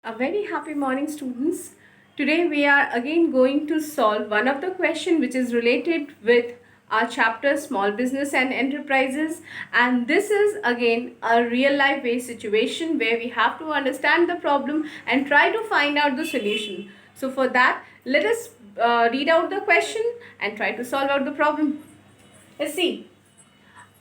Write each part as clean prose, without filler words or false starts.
A very happy morning, students. Today we are again going to solve one of the question which is related with our chapter Small Business and Enterprises, and this is again a real life based situation where we have to understand the problem and try to find out the solution. So for that, let us read out the question and try to solve out the problem. Let's see.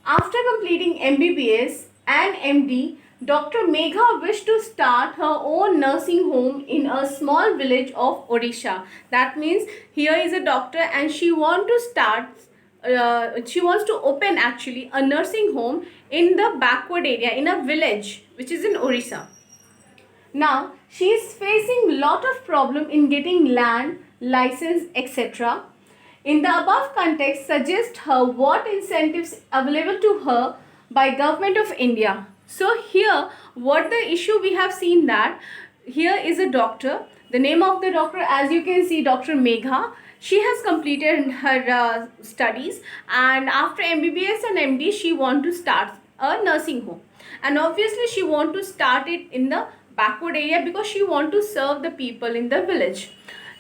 After completing MBBS and MD, Dr. Megha wished to start her own nursing home in a small village of Odisha. That means here is a doctor and she wants to open actually a nursing home in the backward area in a village which is in Odisha. Now, she is facing lot of problem in getting land, license, etc. In the above context, suggest her what incentives available to her by Government of India. So here, what the issue we have seen that here is a doctor. The name of the doctor, as you can see, Dr. Megha. She has completed her studies, and after MBBS and MD, she want to start a nursing home, and obviously she want to start it in the backward area because she want to serve the people in the village.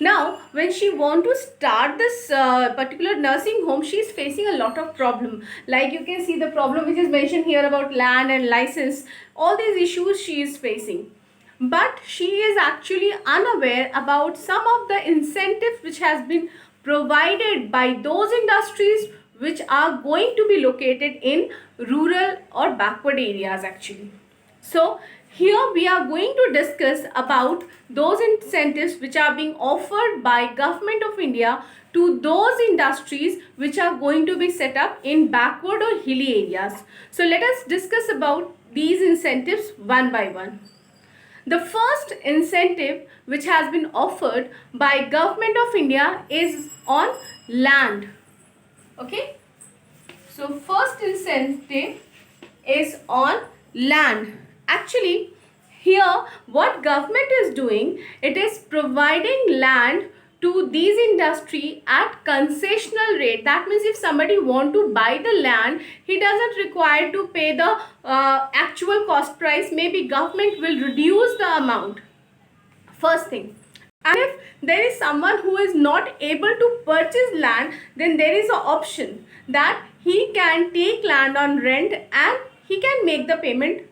Now when she want to start this particular nursing home, she is facing a lot of problem, like you can see the problem which is mentioned here about land and license. All these issues she is facing, but she is actually unaware about some of the incentives which has been provided by those industries which are going to be located in rural or backward areas actually. So here we are going to discuss about those incentives which are being offered by Government of India to those industries which are going to be set up in backward or hilly areas. So let us discuss about these incentives one by one. The first incentive which has been offered by Government of India is on land. Okay. So first incentive is on land. Actually, here what government is doing, it is providing land to these industry at concessional rate. That means if somebody want to buy the land, he doesn't require to pay the actual cost price. Maybe government will reduce the amount. First thing. And if there is someone who is not able to purchase land, then there is an option that he can take land on rent and he can make the payment.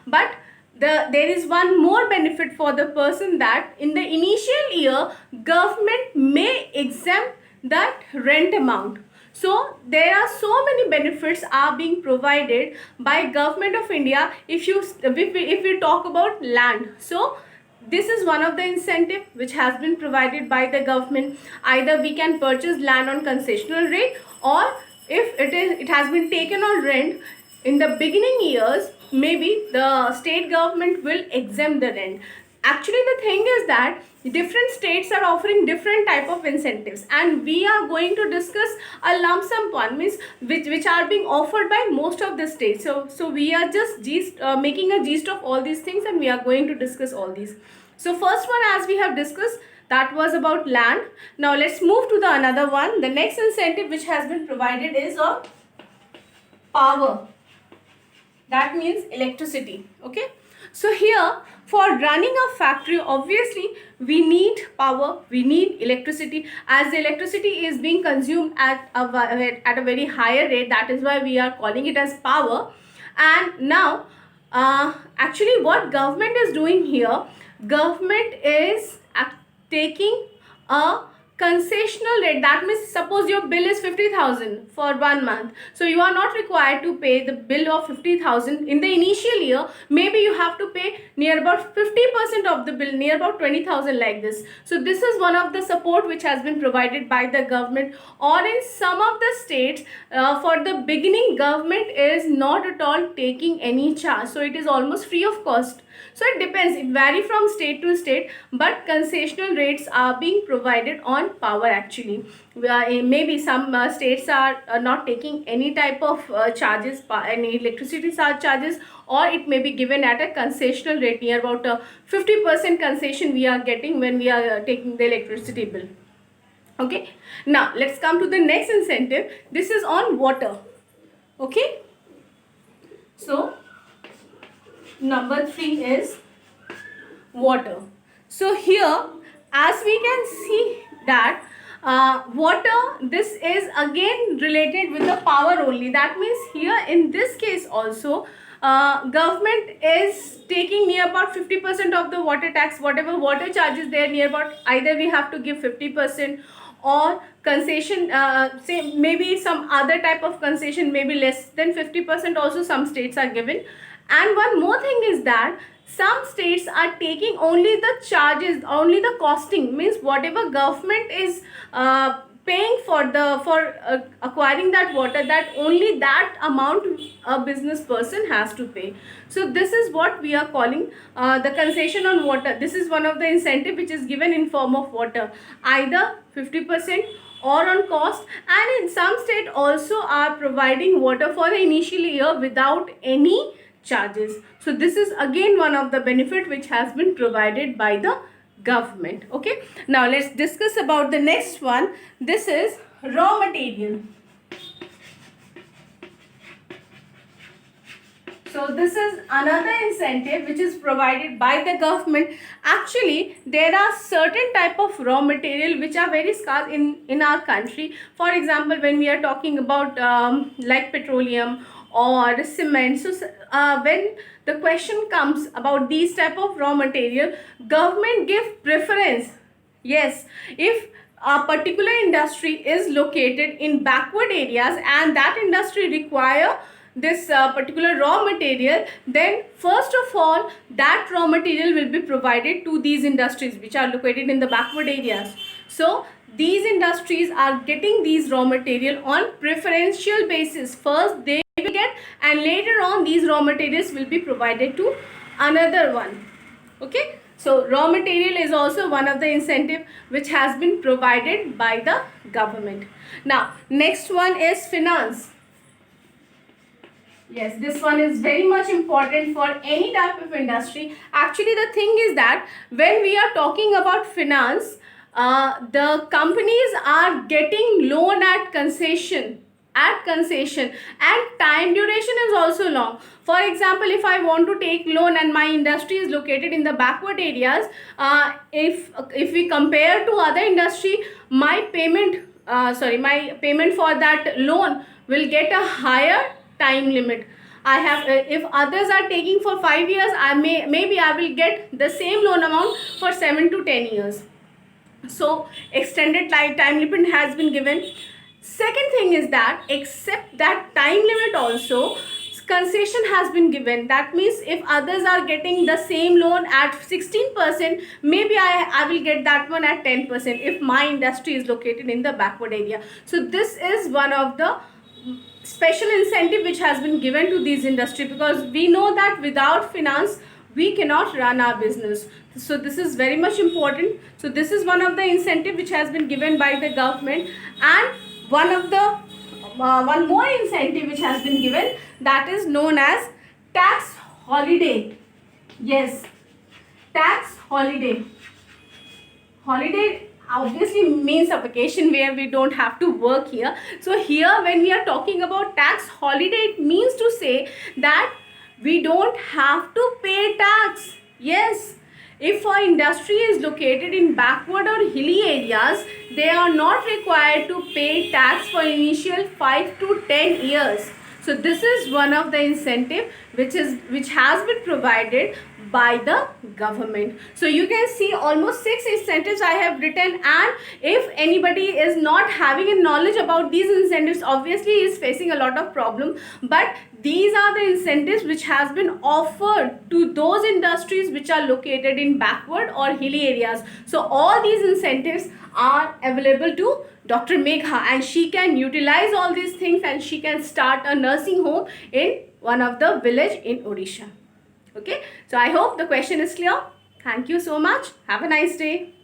But there is one more benefit for the person, that in the initial year government may exempt that rent amount. So there are so many benefits are being provided by Government of India if we talk about land. So this is one of the incentive which has been provided by the government. Either we can purchase land on concessional rate, or if it has been taken on rent in the beginning years, maybe the state government will exempt the rent. Actually the thing is that different states are offering different type of incentives, and we are going to discuss a lump sum one, means which are being offered by most of the states. So we are just making a gist of all these things, and we are going to discuss all these. So first one, as we have discussed, that was about land. Now let's move to the another one. The next incentive which has been provided is on power. That means electricity. Okay. So here, for running a factory, obviously we need power, we need electricity, as the electricity is being consumed at a very higher rate. That is why we are calling it as power. And now actually what government is doing here, government is taking a concessional rate. That means suppose your bill is 50,000 for 1 month, so you are not required to pay the bill of 50,000 in the initial year. Maybe you have to pay near about 50% of the bill, near about 20,000, like this. So this is one of the support which has been provided by the government. Or in some of the states, for the beginning government is not at all taking any charge, so it is almost free of cost. So it depends, it vary from state to state, but concessional rates are being provided on power actually. Maybe some states are not taking any type of charges, any electricity charges, or it may be given at a concessional rate, near about 50% concession we are getting when we are taking the electricity bill. Okay, now let's come to the next incentive. This is on water. Okay, so number 3 is water. So here, as we can see that water, this is again related with the power only. That means here in this case also, government is taking near about 50% of the water tax. Whatever water charges there, near about, either we have to give 50% or concession, say maybe some other type of concession, maybe less than 50% also some states are given. And one more thing is that some states are taking only the charges, only the costing, means whatever government is paying for acquiring that water, that only that amount a business person has to pay. So this is what we are calling the concession on water. This is one of the incentive which is given in form of water, either 50% or on cost, and in some state also are providing water for the initial year without any charges. So this is again one of the benefit which has been provided by the government. Okay, now let's discuss about the next one. This is raw material. So this is another incentive which is provided by the government. Actually, there are certain type of raw material which are very scarce in our country. For example, when we are talking about like petroleum or cement. So when the question comes about these type of raw material, government give preference. Yes, if a particular industry is located in backward areas and that industry require this particular raw material, then first of all that raw material will be provided to these industries which are located in the backward areas. So these industries are getting these raw material on preferential basis. First they will get, and later on these raw materials will be provided to another one. Okay, so raw material is also one of the incentive which has been provided by the government. Now next one is finance. Yes, this one is very much important for any type of industry. Actually, the thing is that when we are talking about finance, the companies are getting loan at concession, and time duration is also long. For example, if I want to take loan and my industry is located in the backward areas, if we compare to other industry, my payment for that loan will get a higher time limit. I have if others are taking for 5 years, maybe I will get the same loan amount for 7 to 10 years. So extended time limit has been given. Second thing is that except that time limit also, concession has been given. That means if others are getting the same loan at 16%, maybe I will get that one at 10% if my industry is located in the backward area. So this is one of the special incentive which has been given to these industry, because we know that without finance we cannot run our business. So this is very much important. So this is one of the incentive which has been given by the government. And one more incentive which has been given, that is known as tax holiday. Yes, tax holiday. Holiday obviously means a vacation where we don't have to work here. So here when we are talking about tax holiday, it means to say that we don't have to pay tax. Yes, if our industry is located in backward or hilly areas, they are not required to pay tax for initial 5 to 10 years. So this is one of the incentive which has been provided by the government. So you can see almost 6 incentives I have written, and if anybody is not having a knowledge about these incentives, obviously he is facing a lot of problem. But these are the incentives which has been offered to those industries which are located in backward or hilly areas. So all these incentives are available to Dr. Megha, and she can utilize all these things and she can start a nursing home in one of the village in Odisha. Okay, so I hope the question is clear. Thank you so much. Have a nice day.